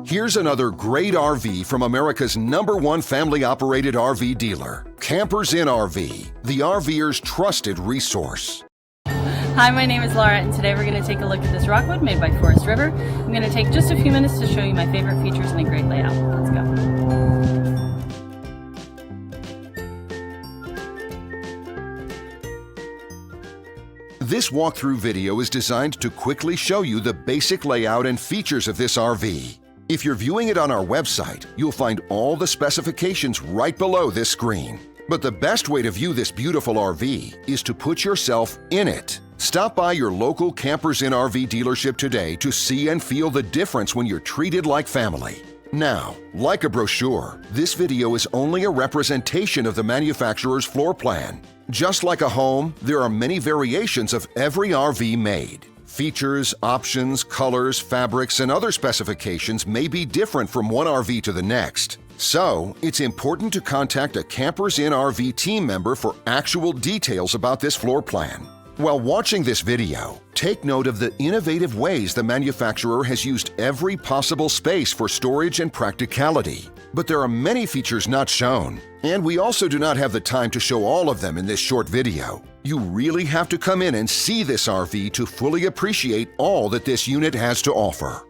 Here's another great RV from America's #1 family-operated RV dealer, Campers Inn RV, the RVer's trusted resource. Hi, my name is Laura, and today we're going to take a look at this Rockwood made by Forest River. I'm going to take just a few minutes to show you my favorite features and a great layout. Let's go. This walkthrough video is designed to quickly show you the basic layout and features of this RV. If you're viewing it on our website, you'll find all the specifications right below this screen. But the best way to view this beautiful RV is to put yourself in it. Stop by your local Campers Inn RV dealership today to see and feel the difference when you're treated like family. Now, like a brochure, this video is only a representation of the manufacturer's floor plan. Just like a home, there are many variations of every RV made. Features, options, colors, fabrics, and other specifications may be different from one RV to the next. So, it's important to contact a Campers Inn RV team member for actual details about this floor plan. While watching this video, take note of the innovative ways the manufacturer has used every possible space for storage and practicality. But there are many features not shown, and we also do not have the time to show all of them in this short video. You really have to come in and see this RV to fully appreciate all that this unit has to offer.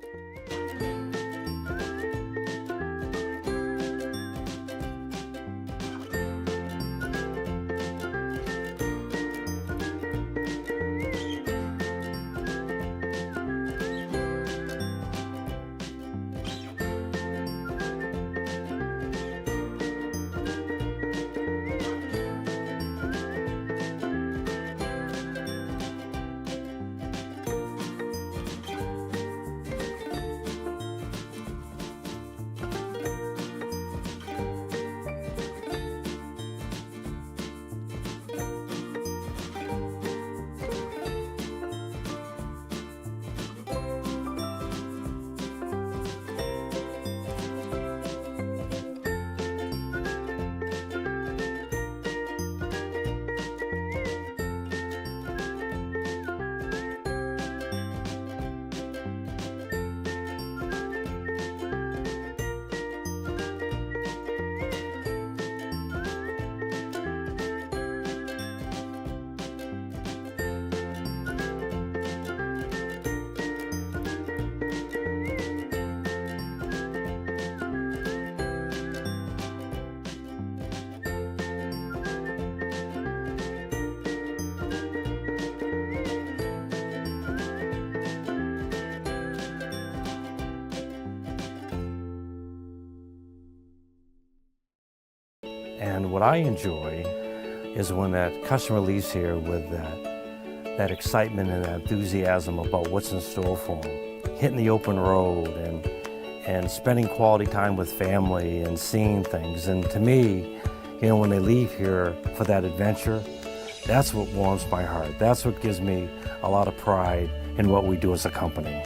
And what I enjoy is when that customer leaves here with that excitement and that enthusiasm about what's in store for them. Hitting the open road and spending quality time with family and seeing things. And to me, you know, when they leave here for that adventure, that's what warms my heart. That's what gives me a lot of pride in what we do as a company.